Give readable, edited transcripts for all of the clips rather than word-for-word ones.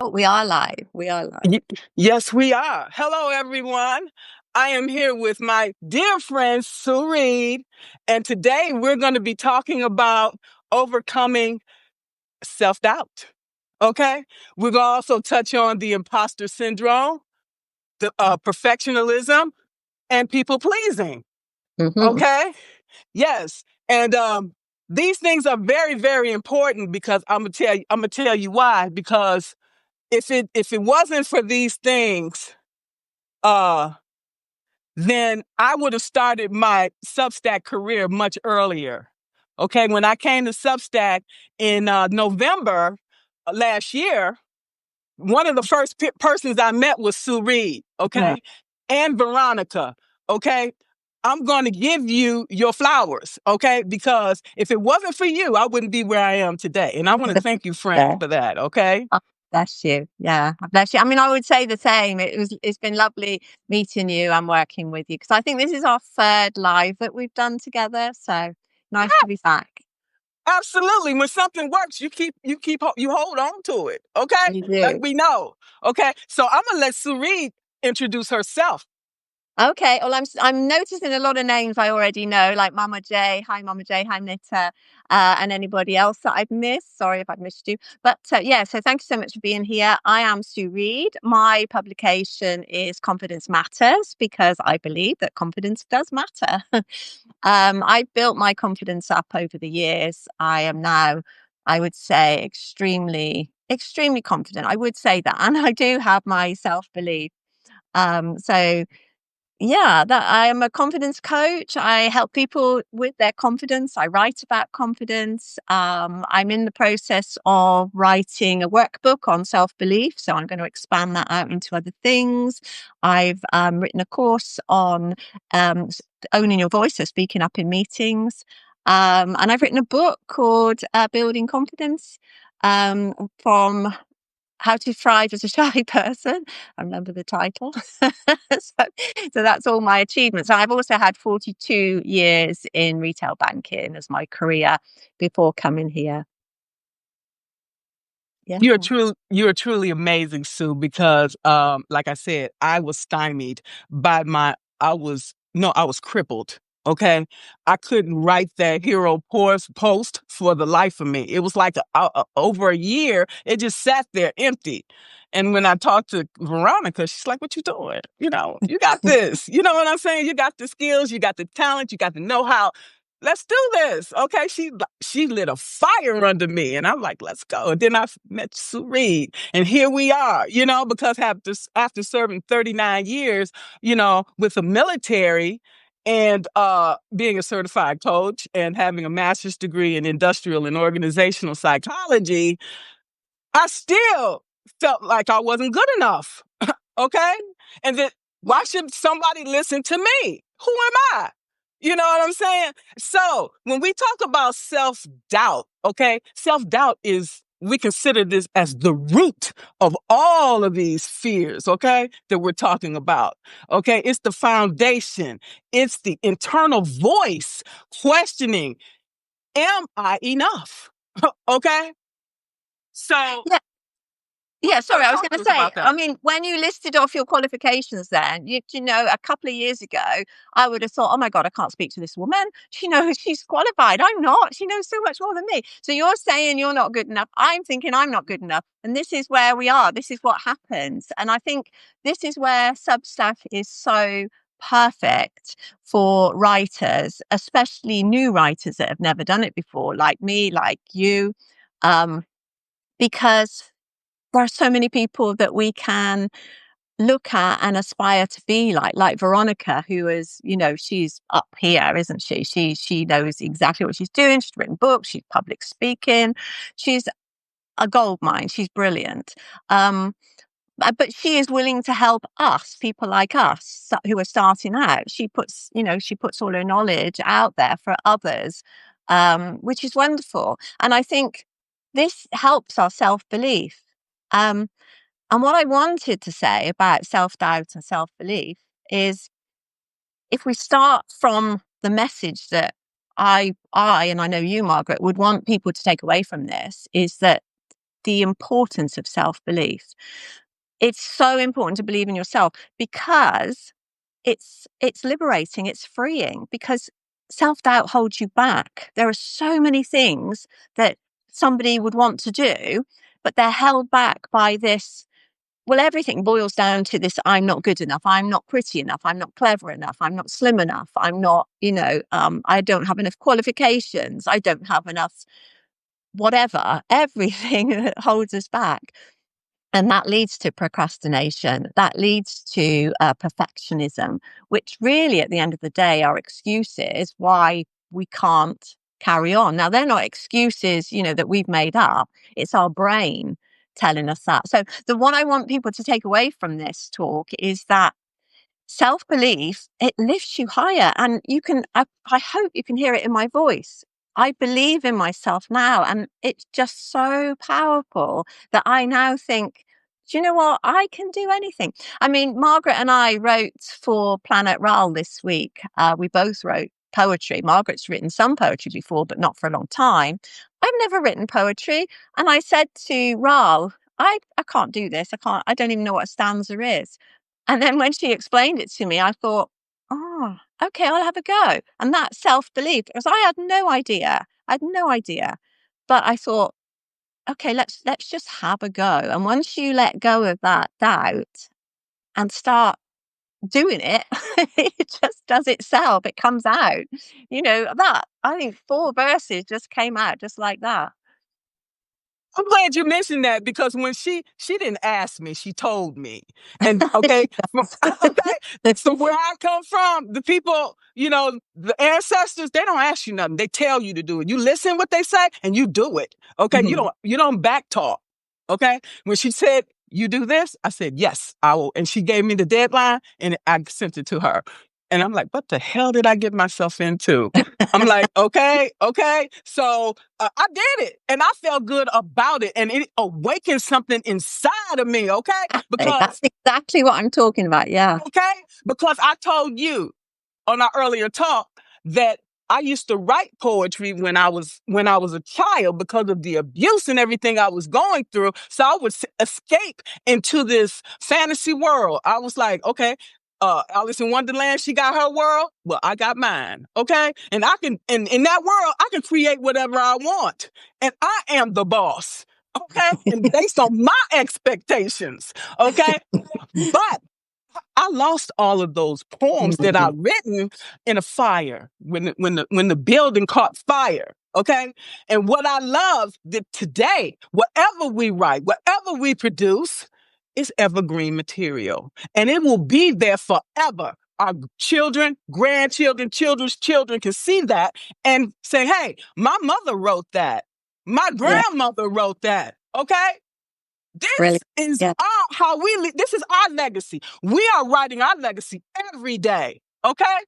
Oh, we are live. We are live. Yes, we are. Hello, everyone. I am here with my dear friend, Sue Reed, and today we're going to be talking about overcoming self-doubt. Okay? We're going to also touch on the imposter syndrome, the perfectionism, and people-pleasing. Mm-hmm. Okay? Yes. And these things are very, very important because I'm gonna tell you why. Because if it wasn't for these things, uh then I would have started my Substack career much earlier. Okay, when I came to Substack in November last year, one of the first persons I met was Sue Reed, Yeah. okay, and Veronica, okay. I'm going to give you your flowers, okay, because if it wasn't for you, I wouldn't be where I am today. And I want to thank you, friend, Yeah. for that, okay? Oh, bless you. Yeah, bless you. I mean, I would say the same. It's been lovely meeting you and working with you because I think this is our third live that we've done together. So nice to be back. Absolutely. When something works, you hold on to it. Okay. You Like do. we know. Okay. So I'm gonna let Sue Reed introduce herself. Okay, well, I'm noticing a lot of names I already know, like Mama J. Hi, Mama J. Hi, Nita, and anybody else that I've missed. Sorry if I've missed you. But yeah, so thank you so much for being here. I am Sue Reed. My publication is Confidence Matters because I believe that confidence does matter. I've built my confidence up over the years. I am now, I would say, extremely confident. I would say that, and I do have my self belief. So yeah, that I am a confidence coach. I help people with their confidence. I write about confidence. I'm in the process of writing a workbook on self-belief, so I'm going to expand that out into other things. I've written a course on owning your voice, so speaking up in meetings. And I've written a book called Building Confidence from how to Thrive as a Shy Person. I remember the title. So that's all my achievements. I've also had 42 years in retail banking as my career before coming here. Yeah. You're truly amazing, Sue, because like I said, I was stymied by I was crippled. Okay. I couldn't write that hero post for the life of me. It was like over a year, it just sat there empty. And when I talked to Veronica, she's like, "What you doing? You got this. You know what I'm saying? You got the skills, you got the talent, you got the know-how. Let's do this." Okay. She lit a fire under me and I'm like, let's go. And then I met Sue Reed and here we are, because after serving 39 years, with the military and being a certified coach and having a master's degree in industrial and organizational psychology, I still felt like I wasn't good enough. Okay. And then why should somebody listen to me? Who am I? You know what I'm saying? So when we talk about self-doubt, okay, self-doubt we consider this as the root of all of these fears, okay, that we're talking about. Okay, it's the foundation. It's the internal voice questioning, am I enough? Okay. So Yeah. Yeah, sorry, I was talk going to to us say, about I that. mean, when you listed off your qualifications then, a couple of years ago, I would have thought, oh my God, I can't speak to this woman. She knows she's qualified. I'm not. She knows so much more than me. So you're saying you're not good enough. I'm thinking I'm not good enough. And this is where we are. This is what happens. And I think this is where Substack is so perfect for writers, especially new writers that have never done it before, like me, like you, because there are so many people that we can look at and aspire to be like Veronica, who is, she's up here, isn't she? She knows exactly what she's doing. She's written books. She's public speaking. She's a gold mine. She's brilliant. But she is willing to help us, people like us who are starting out. She puts all her knowledge out there for others, which is wonderful. And I think this helps our self-belief. Um, and what I wanted to say about self-doubt and self-belief is if we start from the message that and I know you, Margaret, would want people to take away from this is that the importance of self-belief. It's so important to believe in yourself because it's liberating, it's freeing, because self-doubt holds you back. There are so many things that somebody would want to do, but they're held back by this. Well, everything boils down to this: I'm not good enough, I'm not pretty enough, I'm not clever enough, I'm not slim enough, I'm not, I don't have enough qualifications, I don't have enough whatever, everything that holds us back. And that leads to procrastination. That leads to perfectionism, which really, at the end of the day, are excuses why we can't carry on. Now, they're not excuses, that we've made up. It's our brain telling us that. So, the what I want people to take away from this talk is that self-belief, it lifts you higher, and I hope you can hear it in my voice. I believe in myself now, and it's just so powerful that I now think, do you know what? I can do anything. I mean, Margaret and I wrote for Planet Ral this week. We both wrote poetry. Margaret's written some poetry before, but not for a long time. I've never written poetry. And I said to Ral, I can't do this. I don't even know what a stanza is. And then when she explained it to me, I thought, oh, okay, I'll have a go. And that self-belief, because I had no idea. I had no idea. But I thought, okay, let's just have a go. And once you let go of that doubt and start doing it, it just does itself. It comes out. That I think 4 verses just came out just like that. I'm glad you mentioned that because when she didn't ask me, she told me. And okay, She okay. does. So where I come from, the people, the ancestors, they don't ask you nothing. They tell you to do it. You listen what they say and you do it. Okay. You Mhm. don't back talk. Okay. When she said you do this, I said, yes, I will. And she gave me the deadline and I sent it to her. And I'm like, what the hell did I get myself into? I'm like, okay, okay. So I did it and I felt good about it. And it awakened something inside of me, okay? That's Because, exactly what I'm talking about. Yeah. okay, because I told you on our earlier talk that I used to write poetry when I was a child because of the abuse and everything I was going through. So I would escape into this fantasy world. I was like, okay, Alice in Wonderland, she got her world. Well, I got mine. Okay. And I can, in that world, I can create whatever I want. And I am the boss. Okay. And based on my expectations. Okay. But I lost all of those poems that Mhm. I'd written in a fire when the building caught fire. Okay. And what I love that today, whatever we write, whatever we produce is evergreen material and it will be there forever. Our children, grandchildren, children's children can see that and say, hey, my mother wrote that. My Yeah. grandmother wrote that. Okay. This Brilliant. is Yeah. this is our legacy. We are writing our legacy every day. Okay?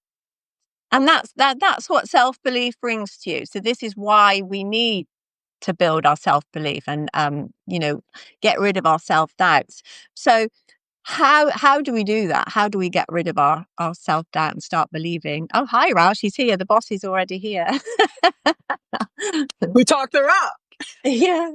And that's what self-belief brings to you. So this is why we need to build our self-belief and get rid of our self-doubts. So how do we do that? How do we get rid of our self-doubt and start believing? Oh, hi, Rao, she's here. The boss is already here. We talked her up. Yeah.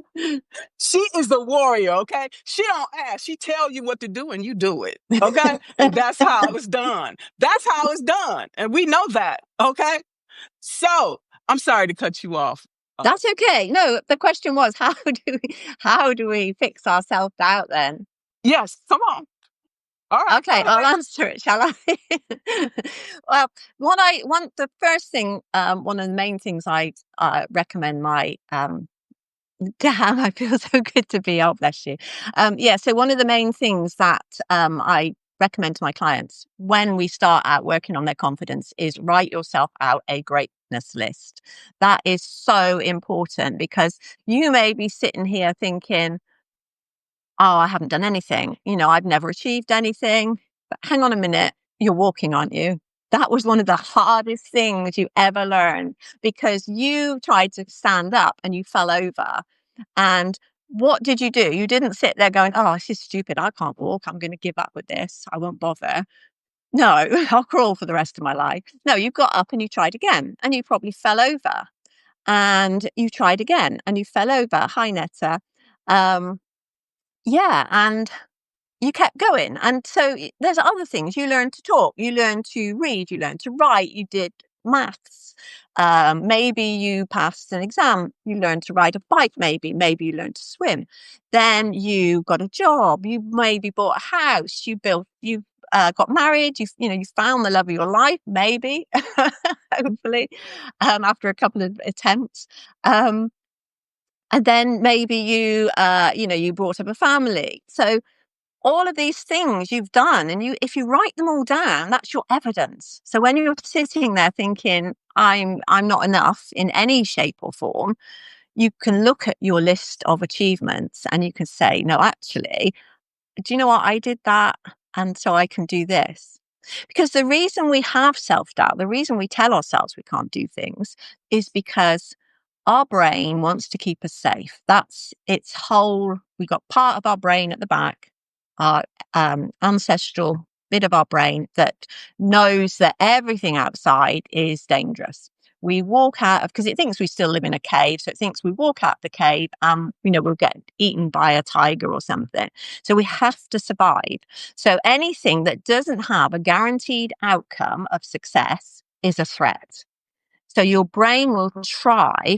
She is the warrior, okay? She don't ask. She tell you what to do and you do it. Okay? And that's how it's done. That's how it's done. And we know that. Okay? So I'm sorry to cut you off. That's okay. No, the question was how do we fix our self-doubt then? Yes, come on. All right, go Okay, I'll ahead. answer it, shall I? Well, what I want the first thing, one of the main things I recommend my damn, I feel so good to be. Oh, bless you. Yeah, so one of the main things that I recommend to my clients when we start out working on their confidence is write yourself out a greatness list. That is so important because you may be sitting here thinking, oh, I haven't done anything. I've never achieved anything. But hang on a minute, you're walking, aren't you? That was one of the hardest things you ever learned because you tried to stand up and you fell over. And what did you do? You didn't sit there going, oh, this is stupid. I can't walk. I'm going to give up with this. I won't bother. No, I'll crawl for the rest of my life. No, you got up and you tried again and you probably fell over and you tried again and you fell over. Hi, Netta. Um, yeah, and you kept going. And so there's other things. You learned to talk, you learned to read, you learned to write, you did maths. Maybe you passed an exam, you learned to ride a bike, maybe you learned to swim. Then you got a job, you maybe bought a house, you got married, you found the love of your life, maybe, hopefully, after a couple of attempts. Um, and then maybe you brought up a family. So all of these things you've done, and if you write them all down, that's your evidence. So when you're sitting there thinking, I'm not enough in any shape or form, you can look at your list of achievements and you can say, no, actually, do you know what? I did that. And so I can do this. Because the reason we have self doubt, the reason we tell ourselves we can't do things is because our brain wants to keep us safe. That's its whole, we got part of our brain at the back, our ancestral bit of our brain that knows that everything outside is dangerous. We walk out of, because it thinks we still live in a cave. So it thinks we walk out the cave and, we'll get eaten by a tiger or something. So we have to survive. So anything that doesn't have a guaranteed outcome of success is a threat. So your brain will try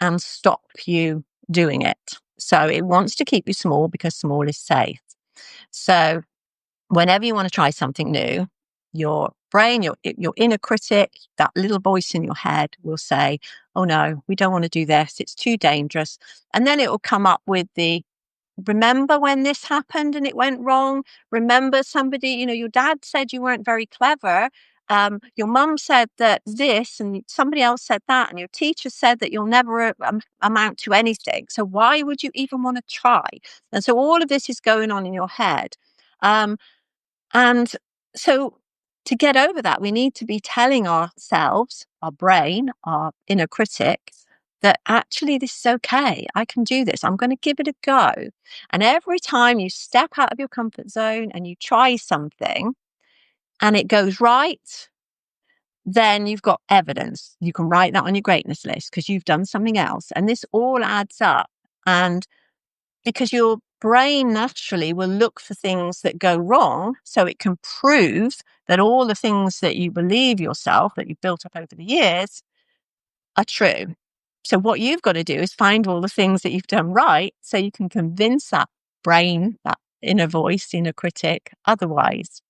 and stop you doing it. So it wants to keep you small because small is safe. So whenever you want to try something new, your brain, your inner critic, that little voice in your head will say, oh no, we don't want to do this. It's too dangerous. And then it will come up with remember when this happened and it went wrong? Remember somebody, your dad said you weren't very clever. Your mum said that this, and somebody else said that, and your teacher said that you'll never amount to anything. So why would you even want to try? And so all of this is going on in your head. Um, and so to get over that, we need to be telling ourselves, our brain, our inner critic, that actually this is okay. I can do this. I'm going to give it a go. And every time you step out of your comfort zone and you try something and it goes right, then you've got evidence. You can write that on your greatness list because you've done something else. And this all adds up. And because your brain naturally will look for things that go wrong so it can prove that all the things that you believe yourself that you've built up over the years are true. So what you've got to do is find all the things that you've done right so you can convince that brain, that inner voice, inner critic, otherwise.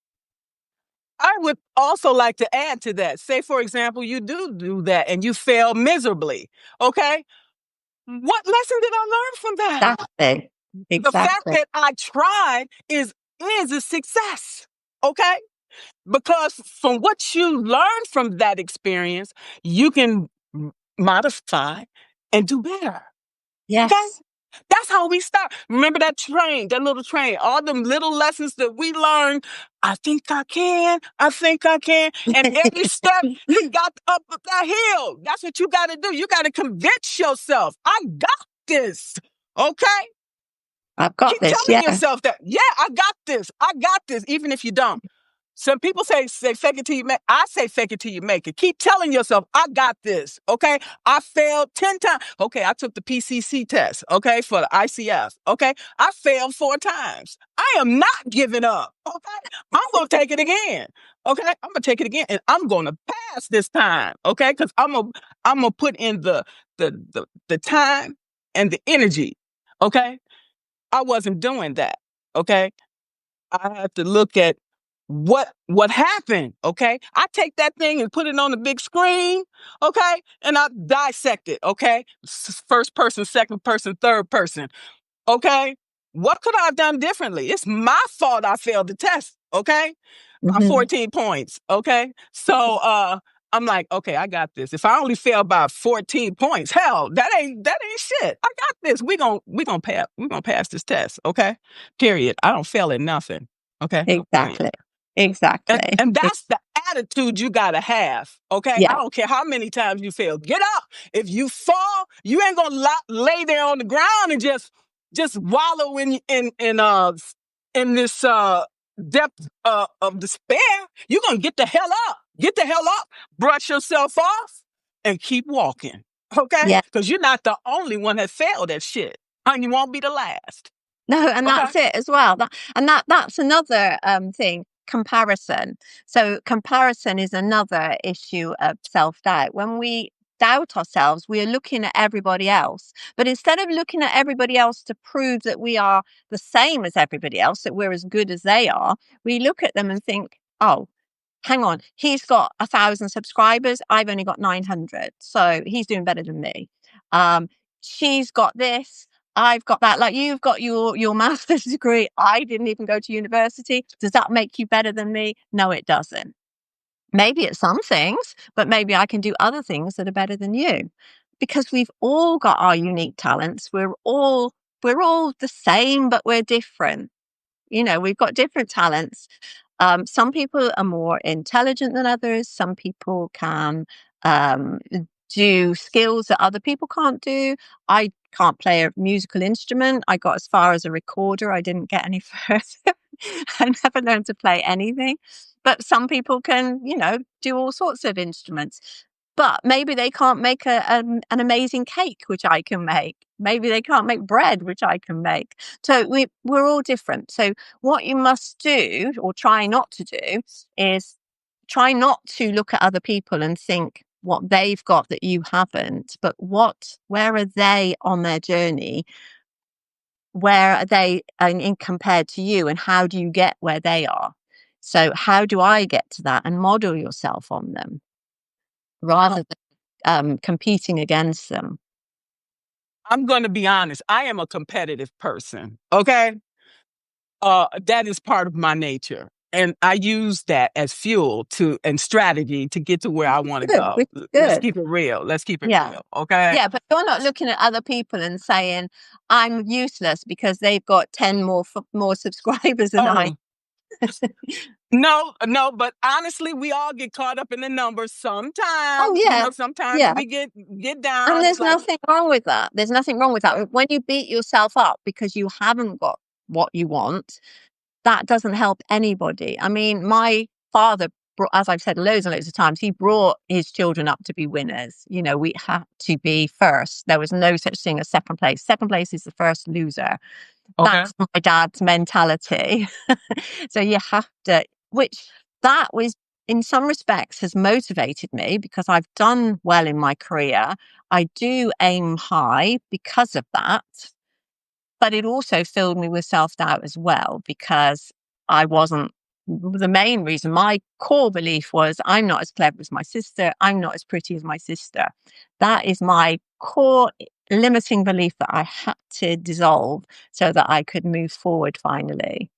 I would also like to add to that. Say, for example, you do that and you fail miserably. Okay. What lesson did I learn from that? Exactly. The fact Exactly. that I tried is a success. Okay. Because from what you learn from that experience, you can modify and do better. Okay. Yes. That's how we start. Remember that little train, all them little lessons that we learned. I think I can. I think I can. And every step you got up that hill. That's what you got to do. You got to convince yourself, I got this. Okay. I've got Keep this. telling Yeah. yourself that, yeah, I got this. I got this, even if you don't. Some people say fake it till you make. I say fake it till you make it. Keep telling yourself, I got this. Okay. I failed 10 times. Okay. I took the PCC test. Okay. For the ICF. Okay. I failed 4 times. I am not giving up. Okay. I'm going to take it again. Okay. I'm going to take it again and I'm going to pass this time. Okay. Cause I'm going to put in the time and the energy. Okay. I wasn't doing that. Okay. I had to look at what happened. Okay. I take that thing and put it on the big screen. Okay. And I dissect it. Okay. First person, second person, third person. Okay. What could I have done differently? It's my fault I failed the test. Okay. By Hmm. 14 points. Okay. So I'm like, okay, I got this. If I only fail by 14 points, hell, that ain't shit. I got this. We gonna pass this test. Okay. Period. I don't fail at nothing. Okay. Exactly. And, Exactly. and that's the attitude you got to have. Okay. I Yeah. don't care how many times you fail. Get up. If you fall, you ain't going to lay there on the ground and just wallow in this depth of despair. You're going to get the hell up. Get the hell up. Brush yourself off and keep walking. Okay. Yeah. Because you're not the only one that failed that shit. and you won't be the last. No, and Okay. that's it as well. That's another thing, comparison. So comparison is another issue of self-doubt. When we doubt ourselves, we are looking at everybody else. But instead of looking at everybody else to prove that we are the same as everybody else, that we're as good as they are, we look at them and think, oh, hang on, he's got 1,000 subscribers. I've only got 900. So he's doing better than me. Um, she's got this. I've got that. Like, you've got your master's degree. I didn't even go to university. Does that make you better than me? No, it doesn't. Maybe at some things, but maybe I can do other things that are better than you. Because we've all got our unique talents. We're all the same, but we're different. We've got different talents. Some people are more intelligent than others. Some people can um, do skills that other people can't do. I can't play a musical instrument. I got as far as a recorder. I didn't get any further. I never learned to play anything. But some people can, do all sorts of instruments. But maybe they can't make an amazing cake, which I can make. Maybe they can't make bread, which I can make. So we're all different. So what you must do, or try not to do, is try not to look at other people and think what they've got that you haven't, but where are they on their journey? Where are they in compared to you, and how do you get where they are? So how do I get to that, and model yourself on them rather than competing against them. I'm going to be honest. I am a competitive person. Okay. That is part of my nature. And I use that as fuel and strategy to get to where I want to Good, go. which is Let's good. keep it real. Let's keep it Yeah. real. Okay. Yeah, but you're not looking at other people and saying, "I'm useless because they've got 10 more subscribers than I." Oh, no, no, but honestly, we all get caught up in the numbers Oh, sometimes. yeah. Sometimes Yeah. we get And down. It's there's like, nothing wrong with that. There's nothing wrong with that. When you beat yourself up because you haven't got what you want, that doesn't help anybody. I mean, my father, as I've said loads and loads of times, he brought his children up to be winners. We had to be first. There was no such thing as second place. Second place is the first loser. okay. That's my dad's mentality. So you have to, which that was in some respects has motivated me because I've done well in my career. I do aim high because of that, but it also filled me with self-doubt as well because I wasn't the main reason. My core belief was I'm not as clever as my sister. I'm not as pretty as my sister. That is my core limiting belief that I had to dissolve so that I could move forward finally.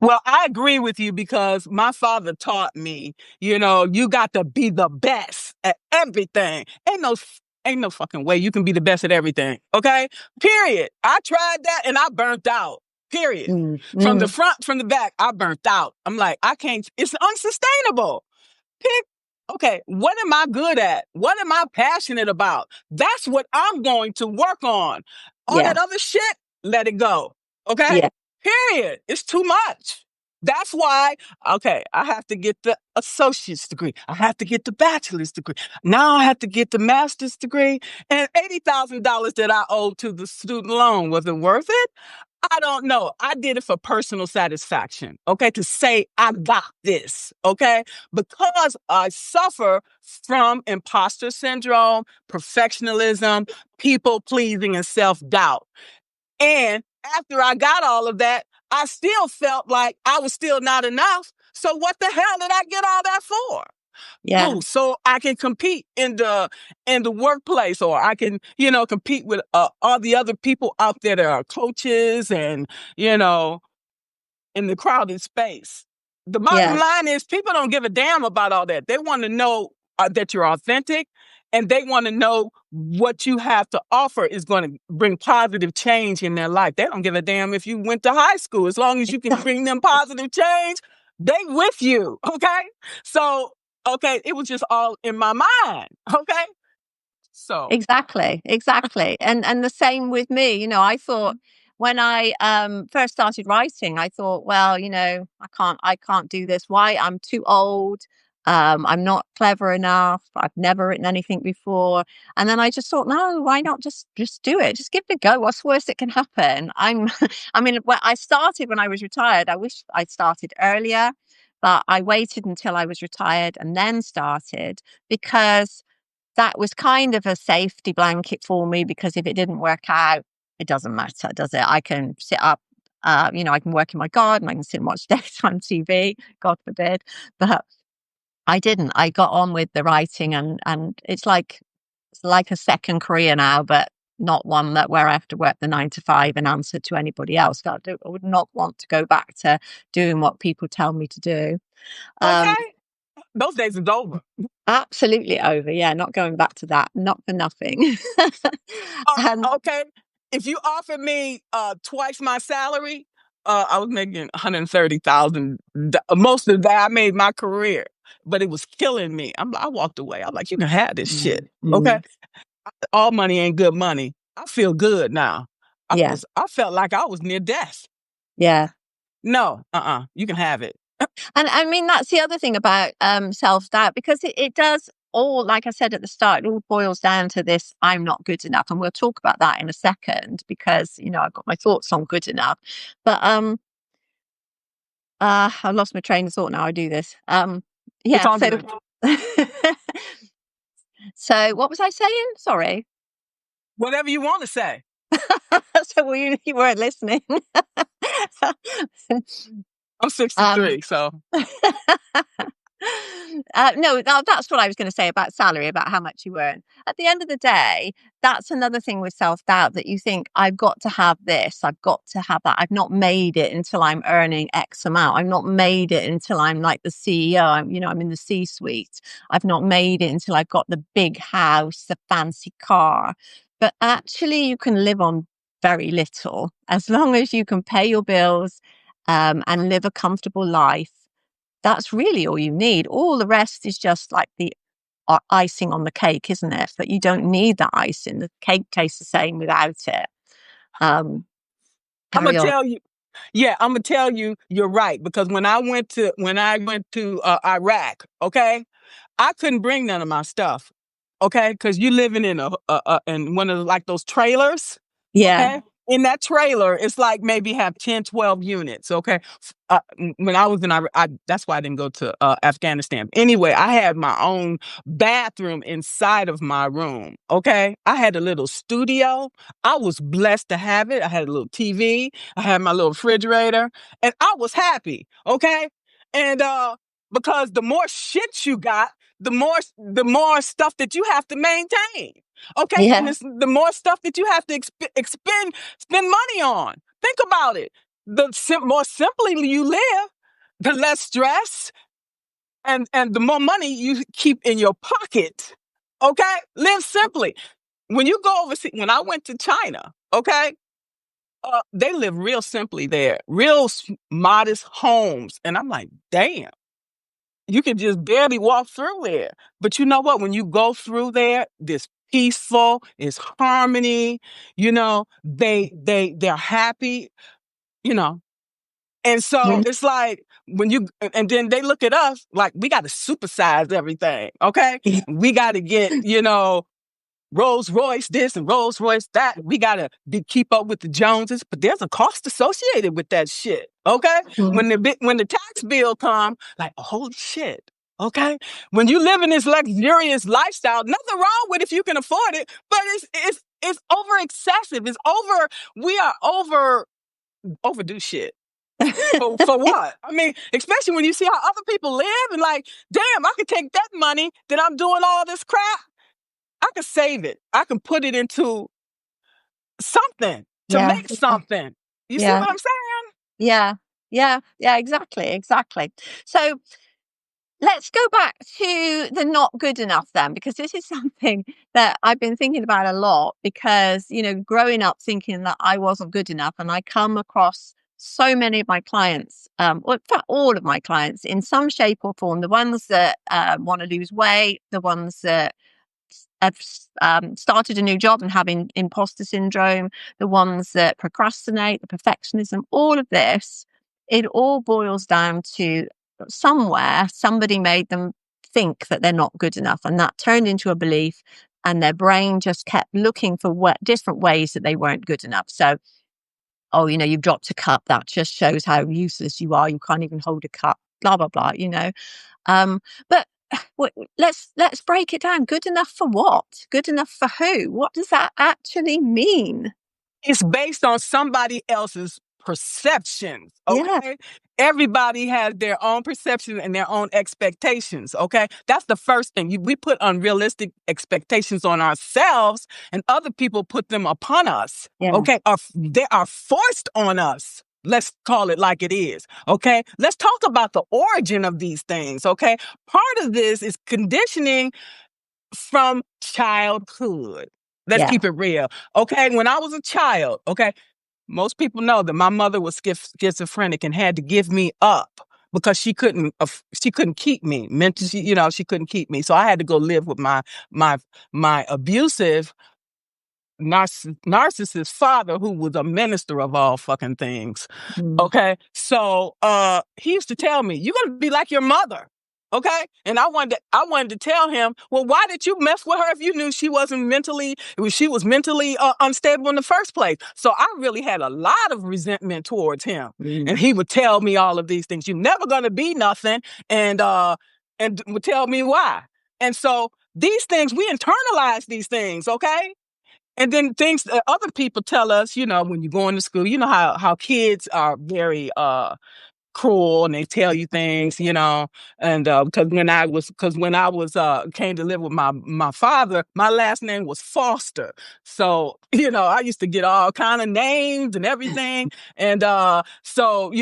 Well, I agree with you because my father taught me, you got to be the best at everything. Ain't no fucking way you can be the best at everything. Okay? Period. I tried that and I burnt out. Period. Mm, From the mm, front, from the back, I burnt out. I'm like, I can't, it's unsustainable. Pick, okay, what am I good at? What am I passionate about? That's what I'm going to work on. All yeah, that other shit, let it go. Okay? yeah, Period. It's too much. That's why, okay, I have to get the associate's degree. I have to get the bachelor's degree. Now I have to get the master's degree. And $80,000 that I owe to the student loan, was it worth it? I don't know. I did it for personal satisfaction, okay, to say I got this, okay, because I suffer from imposter syndrome, perfectionism, people pleasing, and self doubt. And after I got all of that, I still felt like I was still not enough. So what the hell did I get all that for? yeah, Oh, so I can compete in the workplace, or I can, compete with all the other people out there that are coaches and, you know, in the crowded space. The bottom yeah, line is people don't give a damn about all that. They want to know that you're authentic, and they want to know what you have to offer is going to bring positive change in their life. They don't give a damn if you went to high school. As long as you can bring them positive change, they with you. Okay. So, okay, it was just all in my mind. Okay. So, exactly, exactly. And the same with me. I thought when I first started writing, I thought, well, I can't do this. Why? I'm too old. I'm not clever enough. I've never written anything before. And then I just thought, no, why not just do it? Just give it a go. What's the worst that can happen? I mean, when I started when I was retired, I wish I'd started earlier, but I waited until I was retired and then started because that was kind of a safety blanket for me because if it didn't work out, it doesn't matter, does it? I can sit up, I can work in my garden, I can sit and watch daytime TV, God forbid. But I didn't. I got on with the writing and it's like a second career now, but not one that where I have to work the 9 to 5 and answer to anybody else. I would not want to go back to doing what people tell me to do. Um, Okay, those days is over. Absolutely over. Yeah, not going back to that. Not for nothing. And Okay, if you offered me twice my salary, I was making 130,000. Most of that I made my career, but it was killing me. I walked away. I'm like, you can have this shit. mm, Okay, mm, all money ain't good money. I feel good now. yeah, I felt like I was near death. yeah. No, you can have it. And I mean, that's the other thing about self-doubt because it does all, like I said at the start, it all boils down to this I'm not good enough. And we'll talk about that in a second because, I've got my thoughts on good enough. But I lost my train of thought now I do this. It's Yeah, all so good. so what was I saying? Sorry. Whatever you want to say. So well, you weren't listening. I'm um 63, so No, that's what I was going to say about salary, about how much you earn. At the end of the day, that's another thing with self doubt that you think, I've got to have this, I've got to have that. I've not made it until I'm earning X amount. I've not made it until I'm like the CEO. I'm in the C suite. I've not made it until I've got the big house, the fancy car. But actually, you can live on very little as long as you can pay your bills and live a comfortable life. That's really all you need. All the rest is just like the icing on the cake, isn't it? But you don't need that icing. The cake tastes the same without it. Um, I'm gonna Carry on. tell you. Yeah, I'm gonna tell you. You're right because when I went to Iraq, okay, I couldn't bring none of my stuff, okay, because you living in one of like those trailers, Yeah, okay. In that trailer, it's like maybe have 10, 12 units, okay. When I was in Iraq, that's why I didn't go to Afghanistan. Anyway, I had my own bathroom inside of my room, okay. I had a little studio. I was blessed to have it. I had a little TV. I had my little refrigerator, and I was happy, okay. And because the more shit you got, the more stuff that you have to maintain. Okay, and yeah, it's the more stuff that you have to spend money on. Think about it. More simply you live, the less stress and the more money you keep in your pocket. Okay, live simply. When you go overseas, when I went to China, okay, they live real simply there, real modest homes, and I'm like, damn. You can just barely walk through there. But you know what? When you go through there, this peaceful, it's harmony, they're happy, you know. And so mm, it's like when you and then they look at us like we got to supersize everything, okay? yeah, We got to get, Rolls Royce this and Rolls Royce that. We gotta keep up with the Joneses, but there's a cost associated with that shit. Okay, mm, when the tax bill come, like holy shit. Okay, when you live in this luxurious lifestyle, nothing wrong with if you can afford it, but it's over excessive. It's over. We are overdo shit. For what? I mean, especially when you see how other people live and like, damn, I could take that money that I'm doing all this crap. I can save it. I can put it into something to yeah, make something. You see yeah, what I'm saying? yeah, yeah, yeah. Exactly, exactly. So let's go back to the not good enough then, because this is something that I've been thinking about a lot because, growing up thinking that I wasn't good enough, and I come across so many of my clients, well, in fact, all of my clients in some shape or form, the ones that want to lose weight, the ones that have started a new job and having imposter syndrome, the ones that procrastinate, the perfectionism, all of this, it all boils down to somewhere somebody made them think that they're not good enough. And that turned into a belief, and their brain just kept looking for different ways that they weren't good enough. So, oh, you've dropped a cup. That just shows how useless you are. You can't even hold a cup, blah, blah, blah. Um, but let's break it down. Good enough for what? Good enough for who? What does that actually mean? It's based on somebody else's perceptions, Yeah, okay? Everybody has their own perception and their own expectations, okay? That's the first thing. We put unrealistic expectations on ourselves, and other people put them upon us, yeah, okay? They are forced on us. Let's call it like it is, okay? Let's talk about the origin of these things, okay? Part of this is conditioning from childhood. Let's yeah. keep it real. Okay, when I was a child, okay, most people know that my mother was schizophrenic and had to give me up because she couldn't keep me mentally. She couldn't keep me, so I had to go live with my my abusive narcissist father, who was a minister of all fucking things. Mm, Okay. So he used to tell me, "You're gonna be like your mother." Okay. And I wanted to tell him, well, why did you mess with her if you knew she was mentally unstable in the first place? So I really had a lot of resentment towards him. mm, And he would tell me all of these things. You're never gonna be nothing, and would tell me why. And so these things, we internalize these things, okay? And then things that other people tell us, when you're going to school, how kids are very cruel, and they tell you things, and because when I was came to live with my father, my last name was Foster. So, I used to get all kind of names and everything. And so,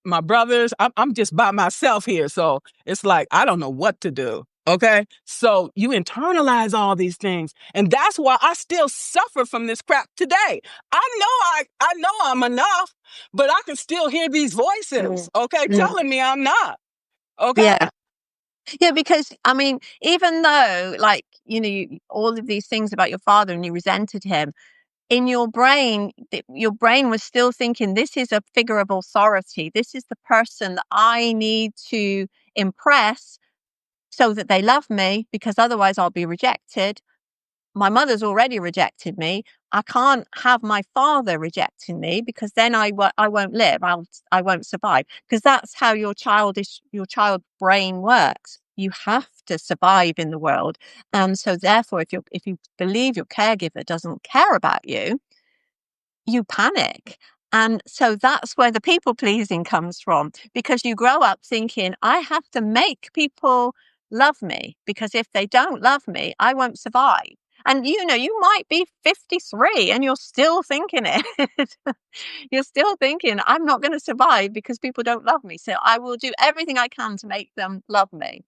my brothers, I'm just by myself here. So it's like I don't know what to do. Okay. So you internalize all these things. And that's why I still suffer from this crap today. I know I'm enough, but I can still hear these voices, mm, okay, mm. telling me I'm not, okay? Yeah. Yeah, because I mean, even though, like, all of these things about your father and you resented him, in your brain, your brain was still thinking, this is a figure of authority. This is the person that I need to impress so that they love me, because otherwise I'll be rejected. My mother's already rejected me. I can't have my father rejecting me, because then I won't live. I won't survive, because that's how your child brain works. You have to survive in the world, and so therefore, if you believe your caregiver doesn't care about you, you panic. And so that's where the people pleasing comes from, because you grow up thinking, I have to make people love me, because if they don't love me, I won't survive. And you might be 53 and you're still thinking it. You're still thinking, I'm not going to survive because people don't love me. So I will do everything I can to make them love me.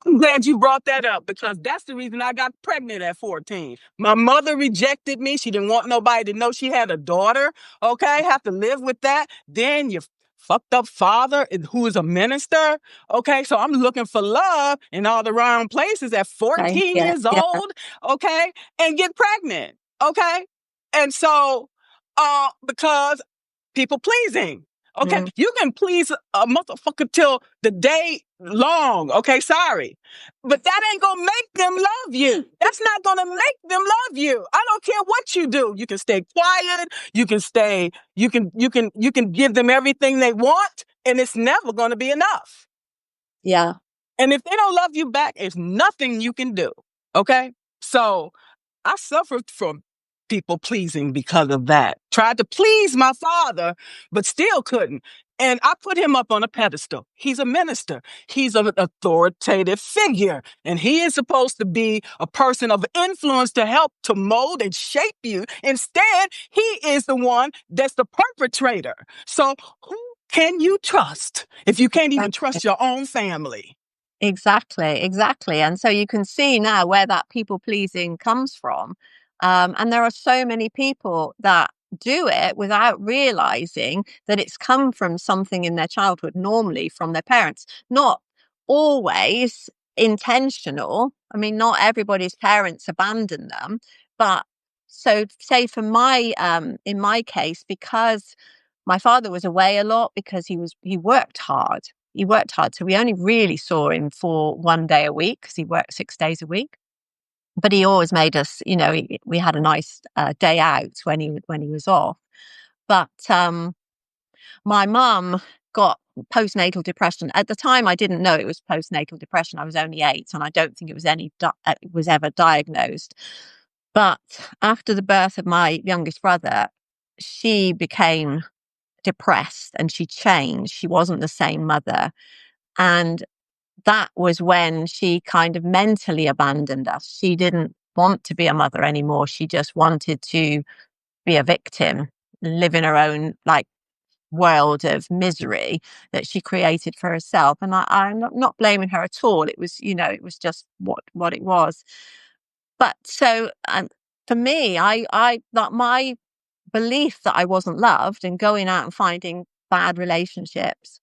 I'm glad you brought that up, because that's the reason I got pregnant at 14. My mother rejected me. She didn't want nobody to know she had a daughter. Okay, have to live with that. Then your fucked up father, who is a minister. Okay, so I'm looking for love in all the wrong places at Okay. 14 Yeah. years Yeah. old. Okay, and get pregnant. Okay, and so because people pleasing. Okay, Mm, you can please a motherfucker till the day long. Okay, sorry, but that ain't gonna make them love you. That's not gonna make them love you. I don't care what you do. You can stay quiet. You can stay. You can give them everything they want, and it's never gonna be enough. yeah. And if they don't love you back, it's nothing you can do. Okay, so I suffered from people pleasing because of that. Tried to please my father, but still couldn't. And I put him up on a pedestal. He's a minister. He's an authoritative figure. And he is supposed to be a person of influence to help to mold and shape you. Instead, he is the one that's the perpetrator. So who can you trust if you can't even trust your own family? Exactly, exactly. And so you can see now where that people pleasing comes from. And there are so many people that do it without realizing that it's come from something in their childhood, normally from their parents. Not always intentional. I mean, not everybody's parents abandon them. But so, say for in my case, because my father was away a lot, because he worked hard. he worked hard. So we only really saw him for 1 day a week because he worked 6 days a week. But he always made us, we had a nice day out when he was off. But my mum got postnatal depression. At the time, I didn't know it was postnatal depression. I was only 8, and I don't think it was ever diagnosed. But after the birth of my youngest brother, she became depressed and she changed. She wasn't the same mother. And that was when she kind of mentally abandoned us. She didn't want to be a mother anymore. She just wanted to be a victim, live in her own world of misery that she created for herself. And I'm not blaming her at all. It was, it was just what it was. But so for me, I that my belief that I wasn't loved and going out and finding bad relationships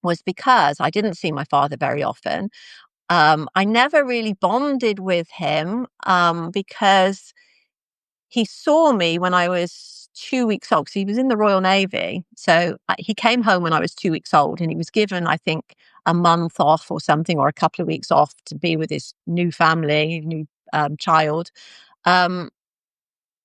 was because I didn't see my father very often. I never really bonded with him because he saw me when I was 2 weeks old. So he was in the Royal Navy. So he came home when I was 2 weeks old, and he was given, I think, a month off or something, or a couple of weeks off to be with his new family, new child. Um,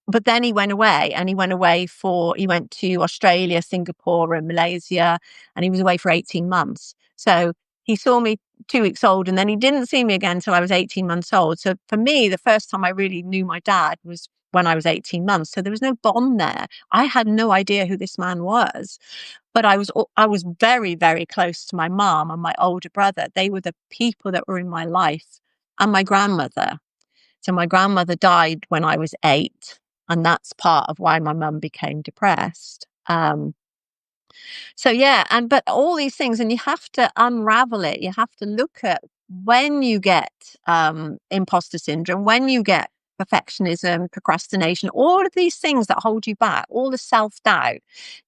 but then he went away, and he went to Australia, Singapore and Malaysia, and he was away for 18 months. So he saw me 2 weeks old, and then he didn't see me again until I was 18 months old. So for me, the first time I really knew my dad was when I was 18 months. So there was no bond there. I had no idea who this man was, but I was very, very close to my mom and my older brother. They were the people that were in my life, and my grandmother. So my grandmother died when I was 8, and that's part of why my mum became depressed. So yeah, but all these things, and you have to unravel it. You have to look at when you get imposter syndrome, when you get perfectionism, procrastination, all of these things that hold you back, all the self-doubt.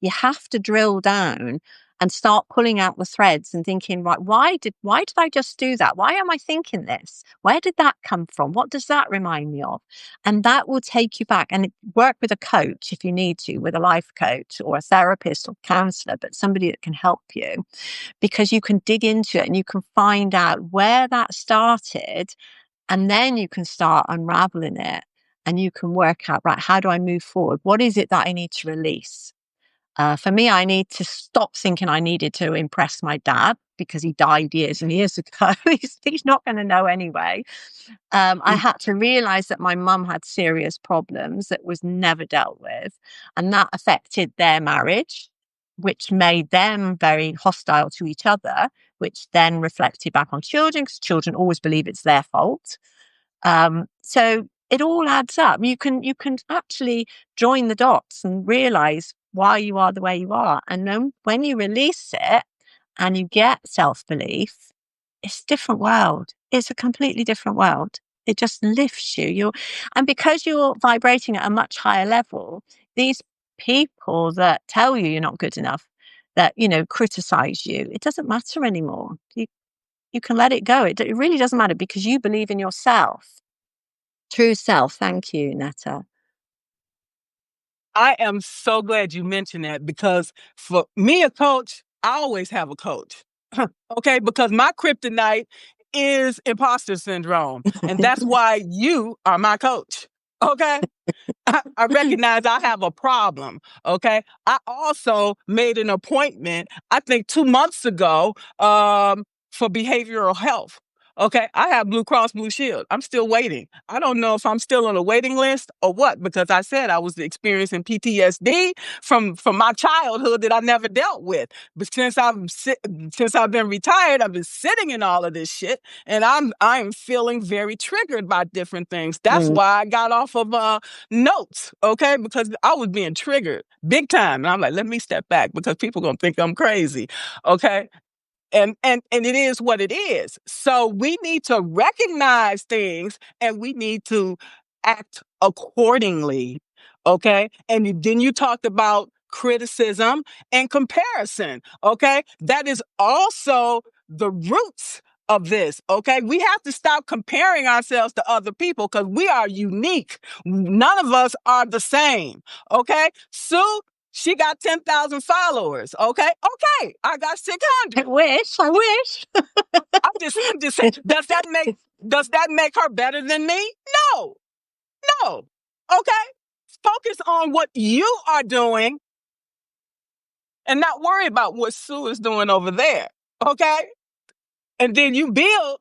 You have to drill down and start pulling out the threads and thinking, right, why did I just do that? Why am I thinking this? Where did that come from? What does that remind me of? And that will take you back. And work with a coach if you need to, with a life coach or a therapist or counselor, but somebody that can help you, because you can dig into it and you can find out where that started, and then you can start unraveling it, and you can work out, right, how do I move forward? What is it that I need to release? For me, I need to stop thinking I needed to impress my dad because he died years and years ago. He's not going to know anyway. I had to realize that my mum had serious problems that was never dealt with, and that affected their marriage, which made them very hostile to each other, which then reflected back on children because children always believe it's their fault. So it all adds up. You can actually join the dots and realize why you are the way you are. And then when you release it and you get self-belief, it's a different world. It's a completely different world. It just lifts you. And because you're vibrating at a much higher level, these people that tell you you're not good enough, that, criticize you, it doesn't matter anymore. You can let it go. It really doesn't matter because you believe in yourself. True self. Thank you, Netta. I am so glad you mentioned that because for me, a coach, I always have a coach. Okay, because my kryptonite is imposter syndrome. And that's why you are my coach. Okay. I recognize I have a problem. Okay. I also made an appointment, I think 2 months ago, for behavioral health. Okay. I have Blue Cross Blue Shield. I'm still waiting. I don't know if I'm still on a waiting list or what, because I said I was experiencing PTSD from my childhood that I never dealt with. But since I've been retired, I've been sitting in all of this shit, and I'm feeling very triggered by different things. That's Mm. why I got off of notes, okay? Because I was being triggered big time. And I'm like, let me step back because people gonna think I'm crazy, okay? And it is what it is. So we need to recognize things and we need to act accordingly, okay? And then you talked about criticism and comparison, okay? That is also the roots of this, okay? We have to stop comparing ourselves to other people because we are unique. None of us are the same, okay? Sue, She got 10,000 followers. Okay. Okay. I got I 600. wish. I wish. I'm just saying, does that make her better than me? No, no. Okay. Focus on what you are doing and not worry about what Sue is doing over there. Okay. And then you build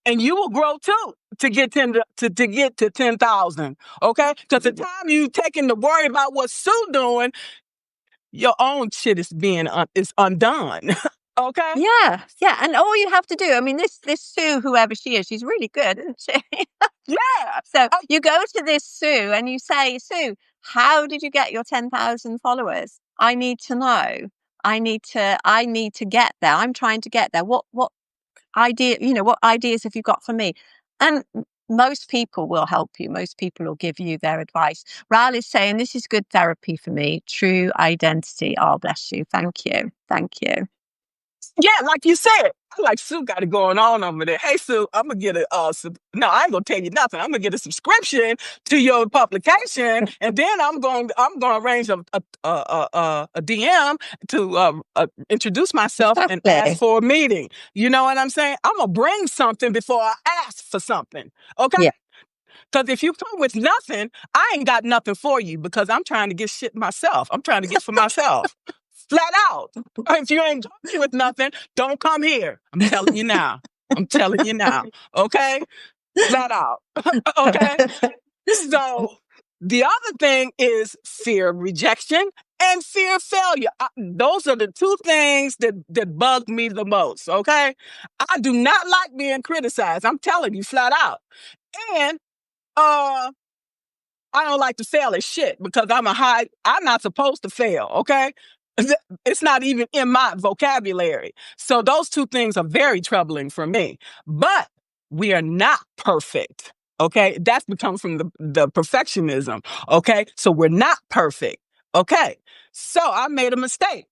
and you will grow too to get to get to 10,000. Okay. Because the time you taking to worry about what Sue doing, your own shit is being is undone. Okay. Yeah, yeah, and all you have to do, I mean, this Sue, whoever she is, she's really good, isn't she? Yeah. So you go to this Sue and you say, Sue, how did you get your 10,000 followers? I need to know. I need to get there. I'm trying to get there. What idea, what ideas have you got for me? And most people will help you. Most people will give you their advice. Ral is saying, this is good therapy for me. True identity. Oh, bless you. Thank you. Thank you. Yeah, like you said, I like Sue got it going on over there. Hey Sue, I'm gonna get a no, I ain't gonna tell you nothing. I'm gonna get a subscription to your publication, and then I'm gonna arrange a DM to introduce myself and ask Exactly. for a meeting. You know what I'm saying? I'm gonna bring something before I ask for something. Okay. Yeah. Because if you come with nothing, I ain't got nothing for you because I'm trying to get shit myself. I'm trying to get for myself. Flat out. If you ain't coming with nothing, don't come here. I'm telling you now. I'm telling you now. Okay? Flat out. Okay? So the other thing is fear of rejection and fear of failure. Those are the two things that bug me the most. Okay? I do not like being criticized. I'm telling you flat out. And uh I don't like to fail at shit because I'm not supposed to fail, okay? It's not even in my vocabulary. So those two things are very troubling for me. But we are not perfect, okay? That's become from the perfectionism, okay? So we're not perfect, okay? So I made a mistake.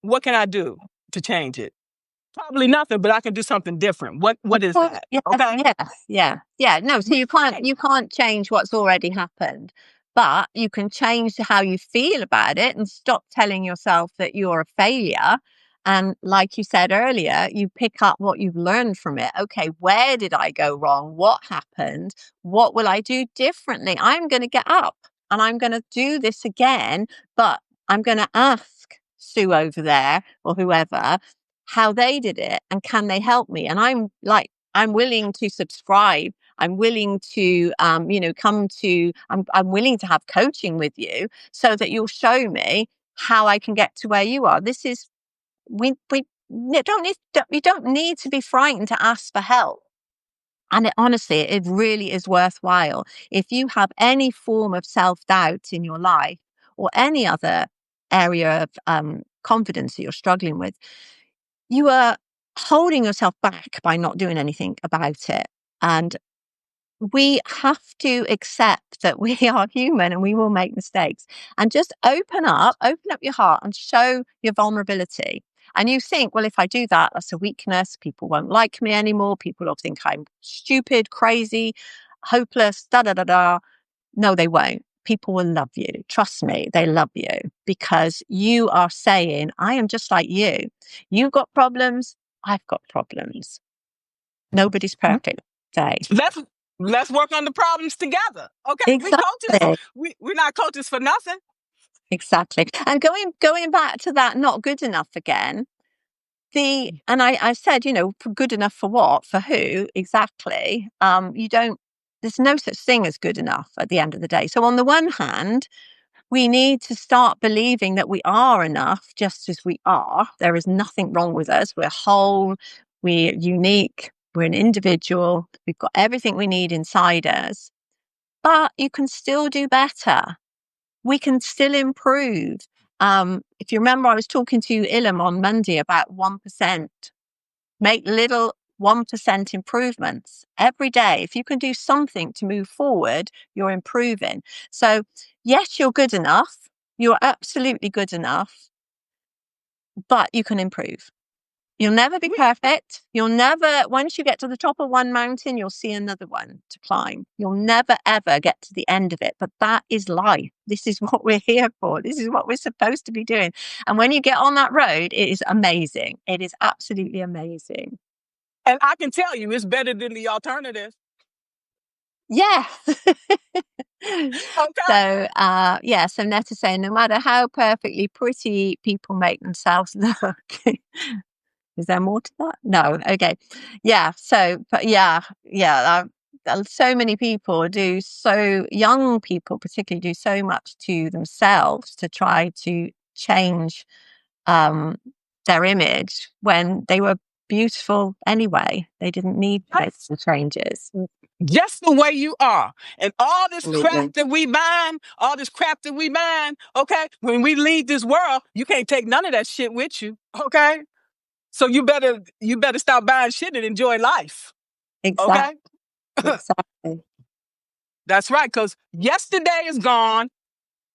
What can I do to change it? Probably nothing, but I can do something different. What is Well, that? yes, Okay? yes, yeah, yeah. No, so you can't change what's already happened, but you can change how you feel about it and stop telling yourself that you're a failure. And like you said earlier, you pick up what you've learned from it. Okay, where did I go wrong? What happened? What will I do differently? I'm going to get up and I'm going to do this again, but I'm going to ask Sue over there or whoever how they did it and can they help me? And I'm willing to subscribe. I'm willing to, I'm willing to have coaching with you so that you'll show me how I can get to where you are. This is, we you don't need to be frightened to ask for help. And honestly, it really is worthwhile. If you have any form of self doubt in your life or any other area of confidence that you're struggling with, you are holding yourself back by not doing anything about it. And we have to accept that we are human and we will make mistakes and just open up your heart and show your vulnerability. And you think, well, if I do that, that's a weakness. People won't like me anymore. People will think I'm stupid, crazy, hopeless, da da da da. No, they won't. People will love you. Trust me, they love you because you are saying, I am just like you. You've got problems. I've got problems. Nobody's perfect. Say. Let's let's work on the problems together. Okay, we coaches. Exactly. We're not coaches for nothing. Exactly. And going back to that not good enough again, I said, good enough for what? For who? Exactly. You don't there's no such thing as good enough at the end of the day. So on the one hand, we need to start believing that we are enough just as we are. There is nothing wrong with us. We're whole, we're unique, we're an individual, we've got everything we need inside us. But you can still do better. We can still improve. If you remember, I was talking to Ilham on Monday about 1%. Make little 1% improvements every day. If you can do something to move forward, you're improving. So, yes, you're good enough. You're absolutely good enough, but you can improve. You'll never be perfect. You'll never, once you get to the top of one mountain, you'll see another one to climb. You'll never, ever get to the end of it. But that is life. This is what we're here for. This is what we're supposed to be doing. And when you get on that road, it is amazing. It is absolutely amazing. And I can tell you, it's better than the alternative. Yeah. Okay. So, yeah, so Netta's saying no matter how perfectly pretty people make themselves look, is there more to that? No. Okay. Yeah. So, but yeah. So many people do so, young people particularly do so much to themselves to try to change um, their image when they were beautiful anyway. They didn't need to make some changes. Just the way you are. And all this Absolutely. crap that we mind, okay? When we leave this world, you can't take none of that shit with you, okay? So you better stop buying shit and enjoy life. Okay? Exactly. Exactly. That's right, because yesterday is gone.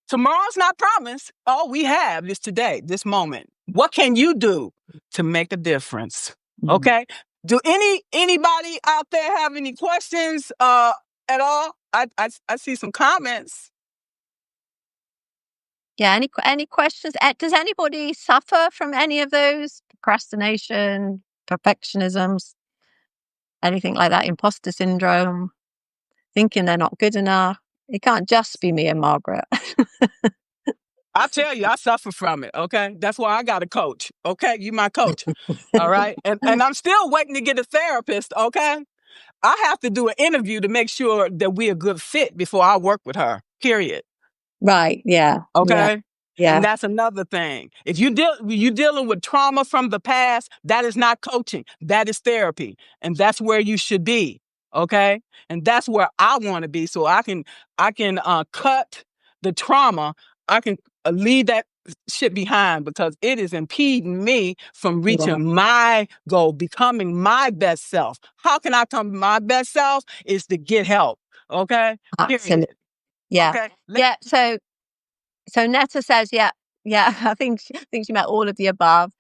Tomorrow's not promised. All we have is today, this moment. What can you do to make a difference? Okay? Do anybody out there have any questions at all? I see some comments. Yeah. Any questions? Does anybody suffer from any of those? Procrastination, perfectionisms, anything like that? Imposter syndrome, thinking they're not good enough. It can't just be me and Margaret. I tell you, I suffer from it, okay? That's why I got a coach, okay? You my coach, all right? And I'm still waiting to get a therapist, okay? I have to do an interview to make sure that we're a good fit before I work with her, period. Right. Yeah. Okay? Yeah. And that's another thing. If you're dealing with trauma from the past, that is not coaching. That is therapy. And that's where you should be. Okay? And that's where I want to be. So I can cut the trauma. I can leave that shit behind because it is impeding me from reaching my goal, becoming my best self. How can I come my best self? Is to get help. Okay? Absolutely. Period. Yeah. Okay? Yeah. So Netta says, yeah, yeah. I think she meant all of the above.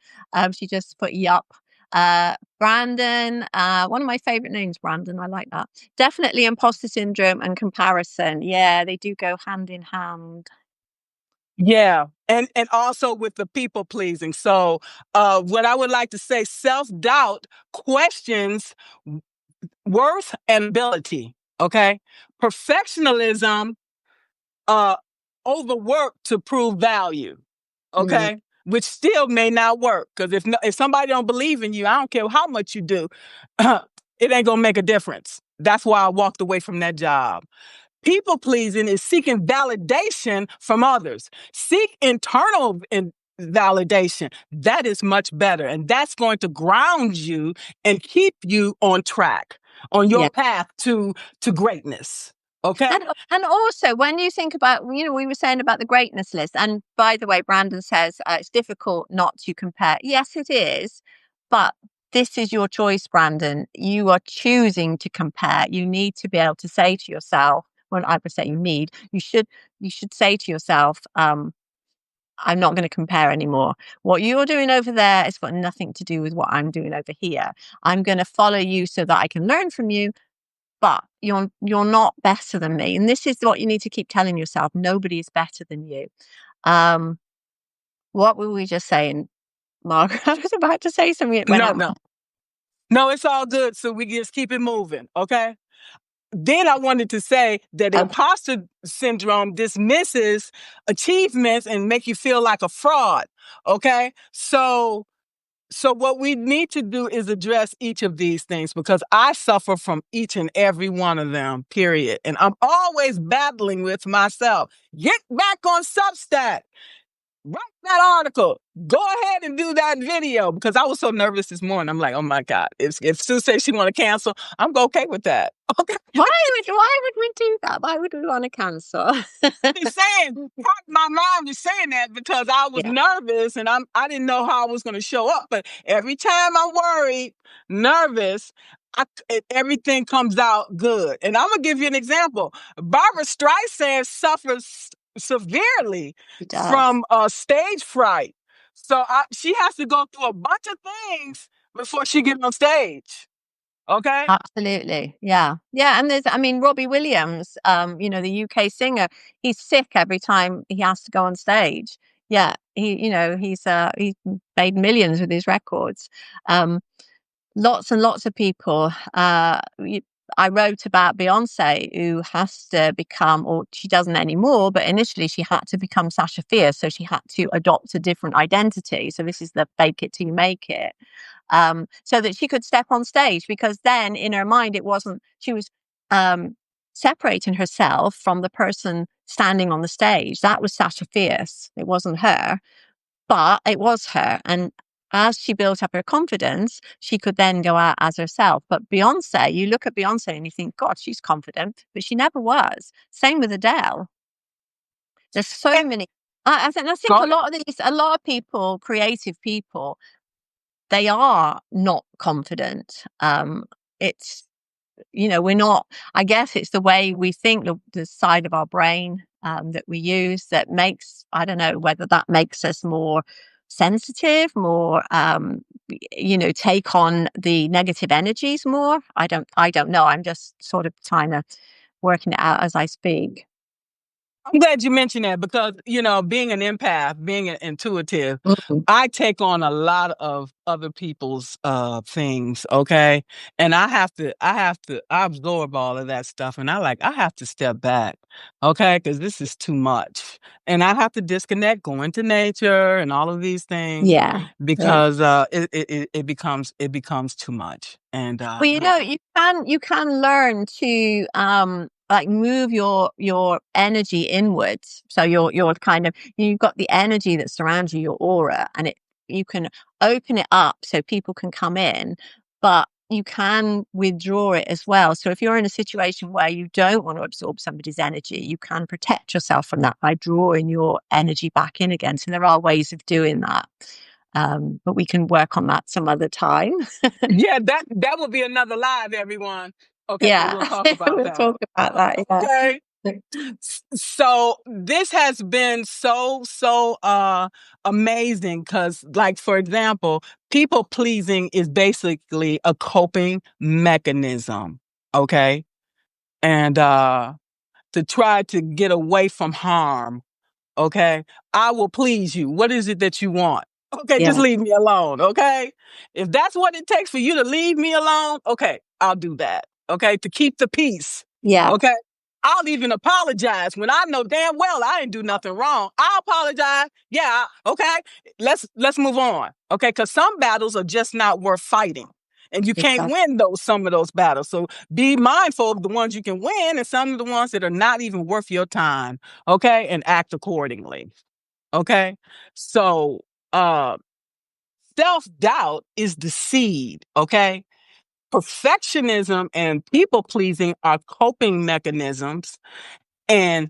She just put yup. Brandon, one of my favorite names, Brandon. I like that. Definitely imposter syndrome and comparison. Yeah, they do go hand in hand. Yeah. And also with the people pleasing. So what I would like to say, self-doubt questions worth and ability. Okay. Perfectionism overwork to prove value. Okay. Which still may not work. Because if somebody don't believe in you, I don't care how much you do, it ain't gonna make a difference. That's why I walked away from that job. People pleasing is seeking validation from others. Seek internal validation. That is much better. And that's going to ground you and keep you on track, on your path to greatness. Okay. And also, when you think about, we were saying about the greatness list. And by the way, Brandon says it's difficult not to compare. Yes, it is. But this is your choice, Brandon. You are choosing to compare. You need to be able to say to yourself, well, I would say you should say to yourself, I'm not going to compare anymore. What you're doing over there has got nothing to do with what I'm doing over here. I'm going to follow you so that I can learn from you, but you're not better than me. And this is what you need to keep telling yourself. Nobody is better than you. What were we just saying, Margaret? I was about to say something. It went out. No, it's all good. So we just keep it moving. Okay. Then I wanted to say that imposter syndrome dismisses achievements and make you feel like a fraud. Okay. So what we need to do is address each of these things because I suffer from each and every one of them, period. And I'm always battling with myself. Get back on Substack. Write that article. Go ahead and do that video because I was so nervous this morning. I'm like, oh my God, if Sue says she want to cancel, I'm okay with that. Okay. Why would we do that? Why would we want to cancel? My mind is saying that because I was nervous and I didn't know how I was going to show up. But every time I'm worried, nervous, everything comes out good. And I'm gonna give you an example. Barbara Streisand suffers severely from stage fright, So she has to go through a bunch of things before she get on stage. Okay. Absolutely. Yeah. Yeah. And I mean, Robbie Williams, the UK singer, he's sick every time he has to go on stage. Yeah. He's made millions with his records. Um, Lots and lots of people. I wrote about Beyonce, who has to become, or she doesn't anymore, but initially she had to become Sasha Fierce. So she had to adopt a different identity. So this is the fake it till you make it, so that she could step on stage, because then in her mind it wasn't, she was um, separating herself from the person standing on the stage. That was Sasha Fierce. It wasn't her, but it was her. And as she built up her confidence, she could then go out as herself. But Beyonce, you look at Beyonce and you think, God, she's confident, but she never was. Same with Adele. There's so And many. I think go a lot of people, creative people, they are not confident. It's, we're not, I guess it's the way we think, the side of our brain that we use, that makes, I don't know whether that makes us more sensitive, more, take on the negative energies more. I don't know. I'm just sort of trying to working it out as I speak. I'm glad you mentioned that because, being an empath, being an intuitive, Mm. I take on a lot of other people's things, okay? And I absorb all of that stuff, and I have to step back, okay? Because this is too much. And I have to disconnect, go into nature and all of these things Yeah. Yeah. because it becomes too much. And Well, yeah. you can learn to like move your energy inwards. So you're kind of, you've got the energy that surrounds you, your aura, and you can open it up so people can come in, but you can withdraw it as well. So if you're in a situation where you don't want to absorb somebody's energy, you can protect yourself from that by drawing your energy back in again. So there are ways of doing that. But we can work on that some other time. Yeah, that will be another live, everyone. Okay, but Yeah, we'll talk about we'll that. talk about that, yeah. Okay. So this has been so amazing because, like, for example, people pleasing is basically a coping mechanism. Okay. And to try to get away from harm. Okay. I will please you. What is it that you want? Okay, just Yeah, leave me alone. Okay. If that's what it takes for you to leave me alone, okay, I'll do that. Okay. To keep the peace. yeah, Okay. I'll even apologize when I know damn well I ain't do nothing wrong. I'll apologize. Yeah. Okay. Let's move on. Okay. Because some battles are just not worth fighting. And you can't exactly. win some of those battles. So be mindful of the ones you can win and some of the ones that are not even worth your time. Okay. And act accordingly. Okay. So, uh, self-doubt is the seed. Okay. Perfectionism and people pleasing are coping mechanisms, and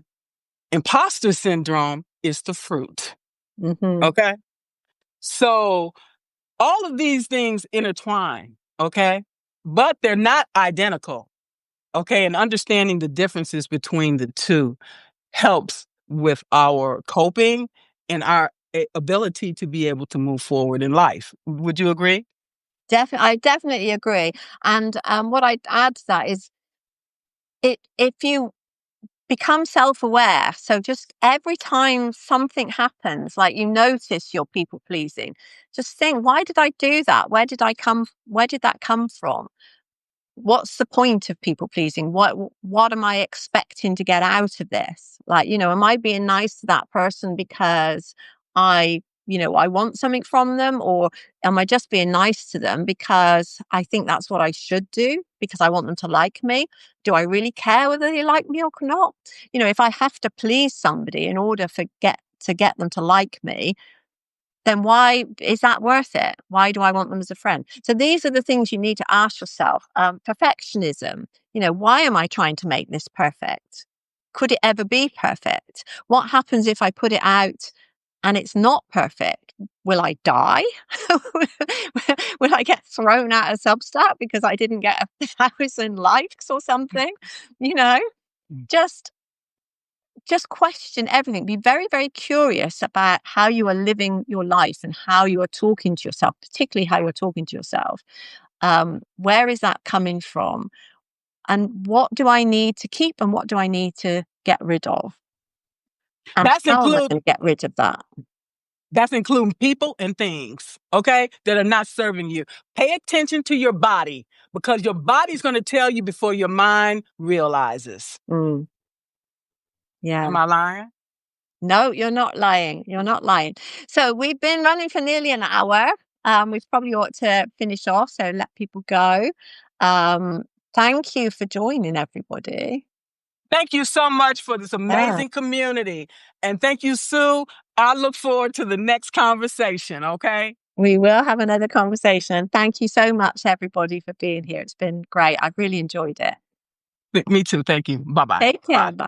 imposter syndrome is the fruit. Hmm. Okay. So, all of these things intertwine. Okay. But they're not identical. Okay. And understanding the differences between the two helps with our coping and our ability to be able to move forward in life. Would you agree? I definitely agree. And what I'd add to that is, if you become self-aware, so just every time something happens, like you notice you're people pleasing, just think, why did I do that? Where did that come from? What's the point of people pleasing? What am I expecting to get out of this? Like, am I being nice to that person because I want something from them, or am I just being nice to them because I think that's what I should do because I want them to like me? Do I really care whether they like me or not? If I have to please somebody in order to get them to like me, then why is that worth it? Why do I want them as a friend? So these are the things you need to ask yourself. Perfectionism, why am I trying to make this perfect? Could it ever be perfect? What happens if I put it out and it's not perfect? Will I die? Will I get thrown out of Substack because I didn't get 1,000 likes or something? You know, Mm. just just question everything. Be very, very curious about how you are living your life and how you are talking to yourself, particularly how you're talking to yourself. Where is that coming from? And what do I need to keep and what do I need to get rid of? And That's how am I include going to get rid of that? that's including people and things, okay, that are not serving you. Pay attention to your body because your body's going to tell you before your mind realizes. Mm, Am yeah. I lying? No, you're not lying. You're not lying. So we've been running for nearly an hour. We've probably ought to finish off, so let people go. Um, Thank you for joining, everybody. Thank you so much for this Yeah, amazing community. And thank you, Sue. I look forward to the next conversation, okay? we will have another conversation. Thank you so much, everybody, for being here. It's been great. I've really enjoyed it. Me too. Thank you. Bye-bye. Take care. Bye. Bye.